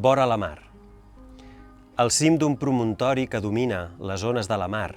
Vora la mar. Al cim d'un promontori que domina les ones de la mar,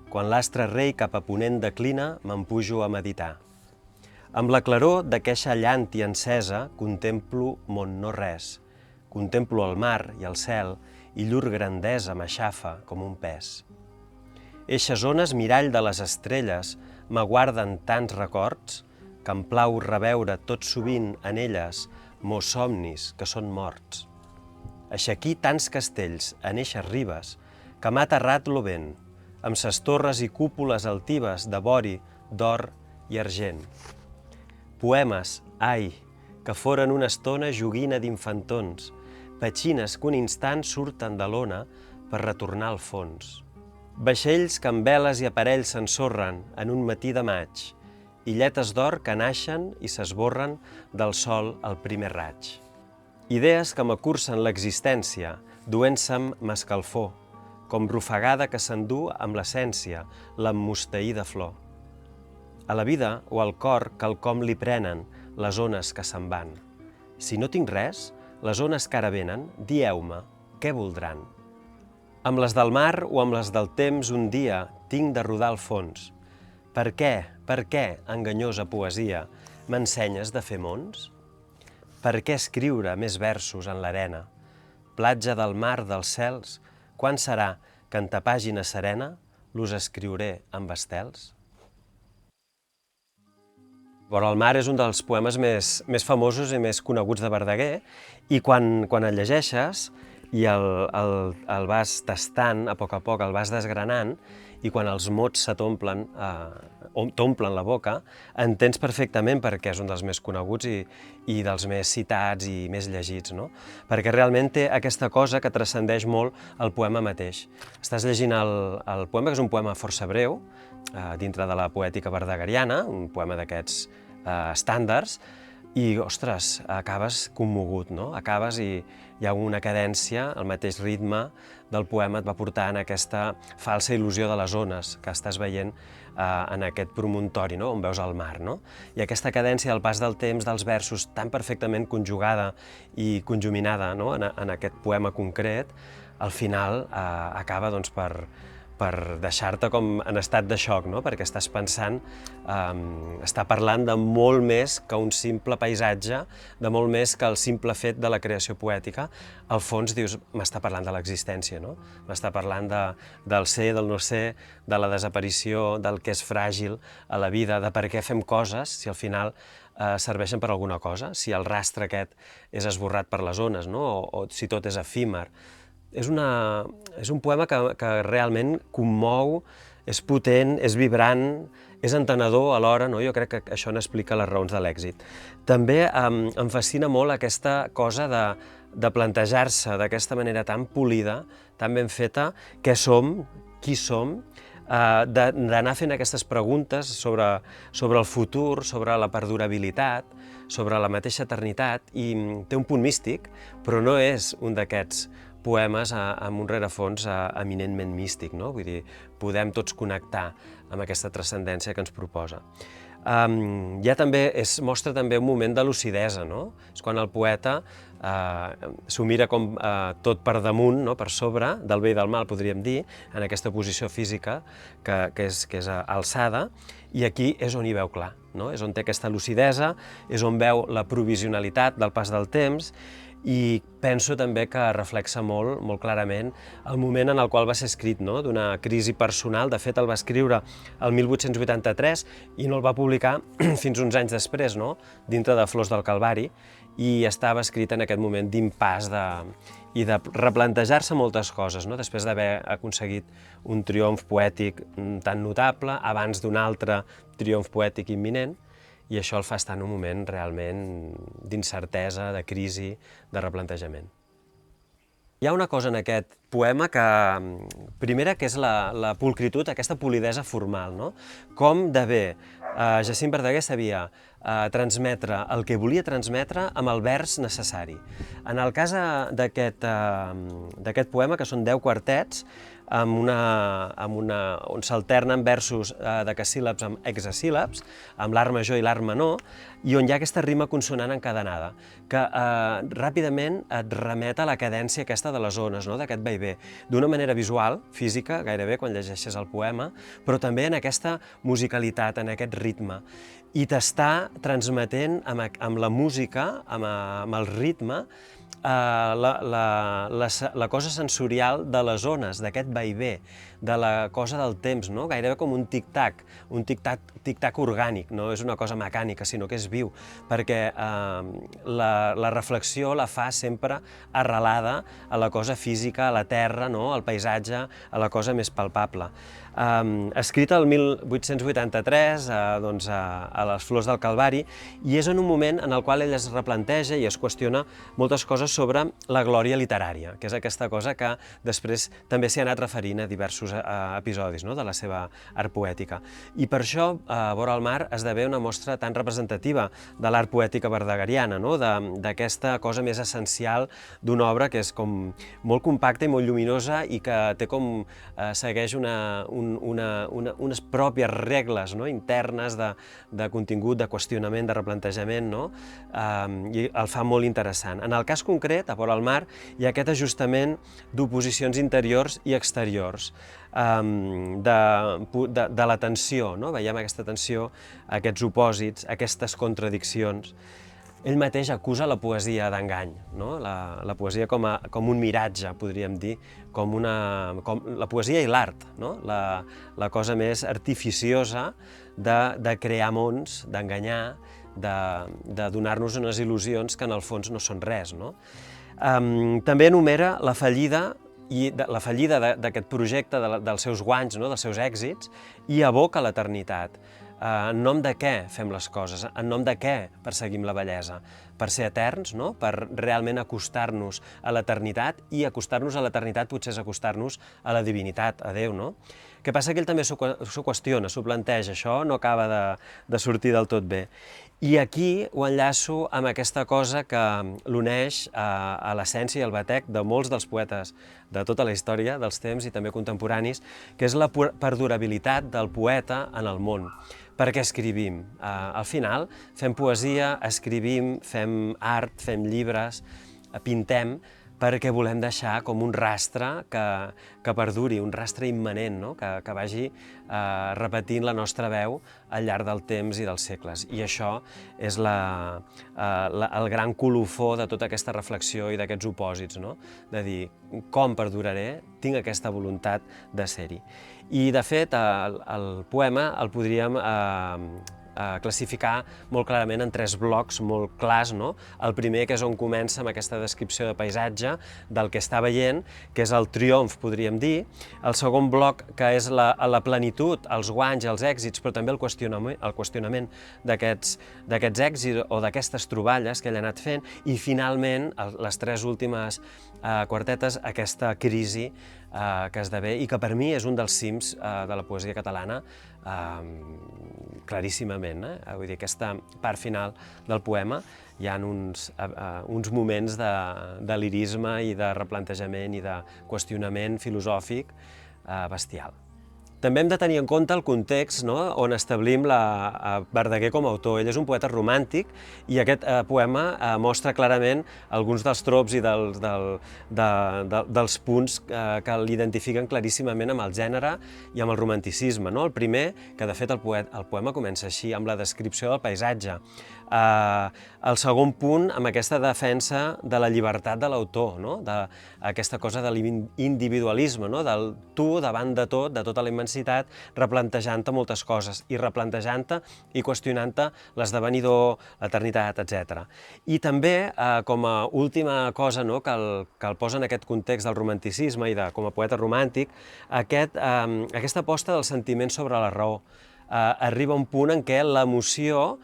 quan l'astre rei cap a ponent declina, me'n pujo a meditar. Amb la claror d'aqueixa llàntia encesa contemplo mon no res, contemplo el mar i el cel i llur grandesa m'aixafa com un pes. Eixes ones mirall de les estrelles m'aguarden tants records que em plau reveure tot sovint en elles mos somnis que són morts. Aixequí tants castells en eixes ribes que m'ha aterrat lo vent, amb ses torres i cúpules altives de vori, d'or i argent. Poemes, ai, que foren una estona joguina d'infantons, petxines que un instant surten de l'ona per retornar al fons. Vaixells que amb veles i aparells s'ensorren en un matí de maig, illetes d'or que naixen i s'esborren del sol al primer raig. Idees que m'acursen l'existència, duent-se'm m'escalfor, com rufagada que s'endú amb l'essència, l'emmosteïda flor. A la vida o al cor quelcom li prenen les ones que se'n van. Si no tinc res, les ones que ara venen, dieu-me, què voldran? Amb les del mar o amb les del temps un dia tinc de rodar al fons. Per què, enganyosa poesia, m'ensenyes de fer mons? Per què escriure més versos en l'arena? Platja del mar dels cels, quan serà que en ta pàgina serena los escriuré amb estels? Vora el mar és un dels poemes més famosos i més coneguts de Verdaguer i quan el llegeixes i el vas tastant, a poc, el vas desgranant, i quan els mots se t'omplen la boca, entens perfectament per què és un dels més coneguts i dels més citats i més llegits, no? Perquè realment té aquesta cosa que transcendeix molt el poema mateix. Estàs llegint el poema, que és un poema força breu, dintre de la poètica verdagueriana, un poema d'aquests estàndards, i, ostres, acabes commogut, no? Acabes i hi ha una cadència, el mateix ritme del poema et va portar en aquesta falsa il·lusió de les ones que estàs veient en aquest promontori, no? On veus el mar, no? I aquesta cadència del pas del temps, dels versos, tan perfectament conjugada i conjuminada, no? En aquest poema concret, al final acaba doncs, per deixar-te com en estat de xoc, no? Perquè estàs pensant, està parlant de molt més que un simple paisatge, de molt més que el simple fet de la creació poètica. Al fons dius, m'està parlant de l'existència, no? M'està parlant del ser, del no ser, de la desaparició, del que és fràgil a la vida, de per què fem coses, si al final serveixen per alguna cosa, si el rastre aquest és esborrat per les ones, no? O si tot és efímer. És un poema que realment commou, és potent, és vibrant, és entenedor alhora, no? Jo crec que això n'explica les raons de l'èxit. També em fascina molt aquesta cosa de plantejar-se d'aquesta manera tan polida, tan ben feta, què som, qui som, d'anar fent aquestes preguntes sobre el futur, sobre la perdurabilitat, sobre la mateixa eternitat, i té un punt místic, però no és un d'aquests poemes amb un rerefons eminentment místic, no? Vull dir, podem tots connectar amb aquesta transcendència que ens proposa. Mostra també un moment de lucidesa, no? És quan el poeta s'ho mira com tot per damunt, no? Per sobre, del bé i del mal, podríem dir, en aquesta posició física que és alçada, i aquí és on hi veu clar, no? És on té aquesta lucidesa, és on veu la provisionalitat del pas del temps, i penso també que reflexa molt clarament el moment en el qual va ser escrit, no? D'una crisi personal. De fet, el va escriure el 1883 i no el va publicar fins uns anys després, no? Dintre de Flors del Calvari, i estava escrit en aquest moment d'impàs i de replantejar-se moltes coses, no? Després d'haver aconseguit un triomf poètic tan notable, abans d'un altre triomf poètic imminent, i això el fa estar en un moment realment d'incertesa, de crisi, de replantejament. Hi ha una cosa en aquest poema que, primera, que és la pulcritud, aquesta polidesa formal, no? Com de bé Jacint Verdaguer sabia transmetre el que volia transmetre amb el vers necessari. En el cas d'aquest poema, que són 10 quartets, on s'alternen versos decasíl·labs amb hexasíl·labs, amb l'art major i l'art menor, i on hi ha aquesta rima consonant encadenada, que ràpidament et remet a la cadència aquesta de les ones, no? D'aquest vaivé, d'una manera visual, física, gairebé, quan llegeixes el poema, però també en aquesta musicalitat, en aquest ritme. I t'està transmetent amb la música, amb el ritme, la cosa sensorial de les ones, d'aquest vaivé, de la cosa del temps, no? Gairebé com un tic-tac orgànic, no és una cosa mecànica, sinó que és viu, perquè la reflexió la fa sempre arrelada a la cosa física, a la terra, no? Al paisatge, a la cosa més palpable. Escrita el 1883, doncs, a les Flors del Calvari, i és en un moment en el qual ell es replanteja i es qüestiona moltes coses sobre la glòria literària, que és aquesta cosa que després també s'hi ha anat referint a diversos episodis, no? De la seva art poètica. I per això Vora el mar esdevé una mostra tan representativa de l'art poètica verdegariana, no? D'aquesta cosa més essencial d'una obra que és com molt compacta i molt lluminosa i que té com segueix unes pròpies regles, no? Internes de contingut, de qüestionament, de replantejament, no? I el fa molt interessant. En el cas concret, a Vora el mar, hi ha aquest ajustament d'oposicions interiors i exteriors, de la tensió, no? Veiem aquesta tensió, aquests opòsits, aquestes contradiccions. Ell mateix acusa la poesia d'engany, no? La poesia com un miratge, podríem dir, com la poesia i l'art, no? La cosa més artificiosa de crear mons, d'enganyar, de donar-nos unes il·lusions que en el fons no són res, no? També enumera la fallida d'aquest projecte, dels seus guanys, no? Dels seus èxits, i evoca l'eternitat. En nom de què fem les coses? En nom de què perseguim la bellesa? Per ser eterns, no? Per realment acostar-nos a l'eternitat, i acostar-nos a l'eternitat potser és acostar-nos a la divinitat, a Déu, no? El que passa que ell també s'ho qüestiona, s'ho planteja, això no acaba de sortir del tot bé. I aquí ho enllaço amb aquesta cosa que l'uneix a l'essència i al batec de molts dels poetes de tota la història, dels temps i també contemporanis, que és la perdurabilitat del poeta en el món. Per què escrivim? Al final fem poesia, escrivim, fem art, fem llibres, pintem, perquè volem deixar com un rastre que perduri, un rastre immanent, no? Que vagi repetint la nostra veu al llarg del temps i dels segles. I això és el gran colofó de tota aquesta reflexió i d'aquests opòsits, no? De dir, com perduraré? Tinc aquesta voluntat de ser-hi. I, de fet, el poema el podríem classificar molt clarament en 3 blocs molt clars, no? El primer, que és on comença amb aquesta descripció de paisatge del que està veient, que és el triomf, podríem dir. El segon bloc, que és la plenitud, els guanys, els èxits, però també el qüestionament d'aquests èxits o d'aquestes troballes que ell ha anat fent, i finalment, les 3 últimes quartetes, aquesta crisi que esdevé i que per mi és un dels cims de la poesia catalana claríssimament. Vull dir, aquesta part final del poema hi ha uns moments de lirisme i de replantejament i de qüestionament filosòfic bestial. També hem de tenir en compte el context, no?, on establim Verdaguer com a autor. Ell és un poeta romàntic i aquest poema mostra clarament alguns dels trops i dels punts que l'identifiquen claríssimament amb el gènere i amb el romanticisme, no? El primer, que de fet el poema comença així, amb la descripció del paisatge. El segon punt, amb aquesta defensa de la llibertat de l'autor, no? Aquesta cosa de l'individualisme, no? Del tu davant de tot, de tota la immensitat, replantejant-te moltes coses, i replantejant-te i qüestionant-te l'esdevenidor, l'eternitat, etc. I també, com a última cosa, no?, que el posa en aquest context del romanticisme i com a poeta romàntic, aquesta aposta del sentiment sobre la raó. Arriba un punt en què l'emoció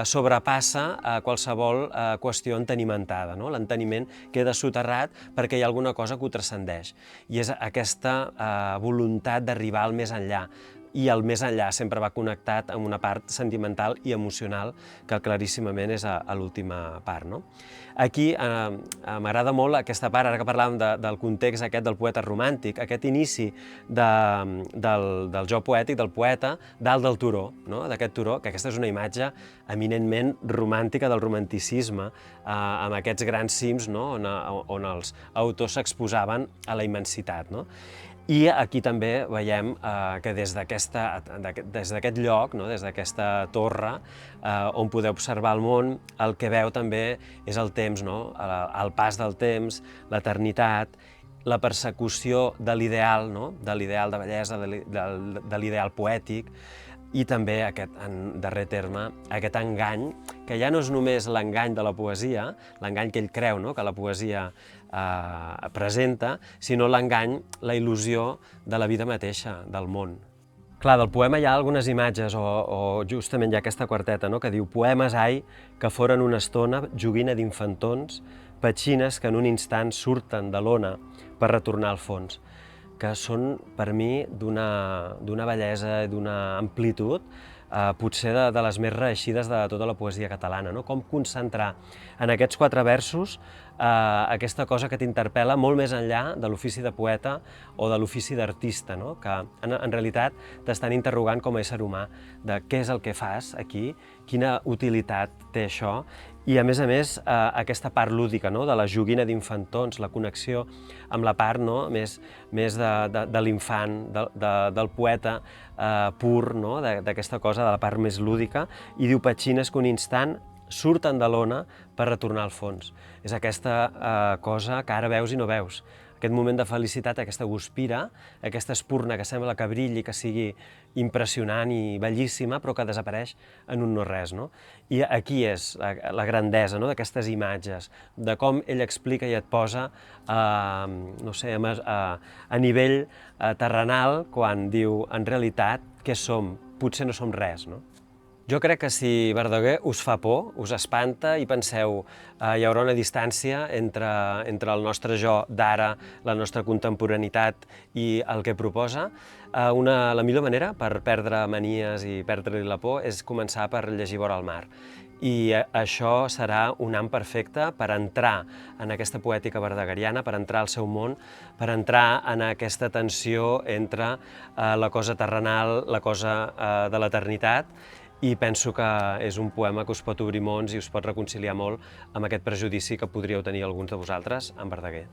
sobrepassa qualsevol qüestió entenimentada, no? L'enteniment queda soterrat perquè hi ha alguna cosa que ho transcendeix. I és aquesta voluntat d'arribar al més enllà. i el més enllà sempre va connectat amb una part sentimental i emocional que claríssimament és a l'última part, no? Aquí m'agrada molt aquesta part, ara que parlàvem del context aquest del poeta romàntic, aquest inici del jo poètic, del poeta, dalt del turó, no? D'aquest turó, que aquesta és una imatge eminentment romàntica del romanticisme, amb aquests grans cims, no? on els autors s'exposaven a la immensitat, no? I aquí també veiem que des d'aquest lloc, no? Des d'aquesta torre, on podeu observar el món, el que veu també és el temps, no? El pas del temps, l'eternitat, la persecució de l'ideal, no? De l'ideal de bellesa, de l'ideal poètic, i també, en darrer terme, aquest engany, que ja no és només l'engany de la poesia, l'engany que ell creu, no? Que la poesia presenta, sinó l'engany, la il·lusió de la vida mateixa, del món. Clar, del poema hi ha algunes imatges, o justament hi ha aquesta quarteta, no? Que diu: poemes, ai, que foren una estona joguina d'infantons, petxines que en un instant surten de l'ona per retornar al fons, que són, per mi, d'una bellesa i d'una amplitud, potser de les més reeixides de tota la poesia catalana, no? Com concentrar en aquests 4 versos aquesta cosa que t'interpel·la molt més enllà de l'ofici de poeta o de l'ofici d'artista, no? Que en realitat t'estan interrogant com a ésser humà de què és el que fas aquí, quina utilitat té això, i a més, aquesta part lúdica, no? De la joguina d'infantons, la connexió amb la part, no? més de l'infant, del poeta pur, no? D'aquesta cosa, de la part més lúdica, i diu: petxines que un instant surten de l'ona per retornar al fons. És aquesta cosa que ara veus i no veus, aquest moment de felicitat, aquesta guspira, aquesta espurna que sembla que brilli, que sigui impressionant i bellíssima, però que desapareix en un no-res, no? I aquí és la grandesa, no? D'aquestes imatges, de com ell explica i et posa no sé, a nivell terrenal, quan diu: en realitat, què som? Potser no som res, no? Jo crec que si Verdaguer us fa por, us espanta i penseu hi haurà una distància entre el nostre jo d'ara, la nostra contemporaneitat i el que proposa, la millor manera per perdre manies i perdre-li la por és començar per llegir Vora el mar. I això serà un ham perfecte per entrar en aquesta poètica verdagueriana, per entrar al seu món, per entrar en aquesta tensió entre la cosa terrenal, la cosa de l'eternitat, i penso que és un poema que us pot obrir mons i us pot reconciliar molt amb aquest prejudici que podríeu tenir alguns de vosaltres amb Verdaguer.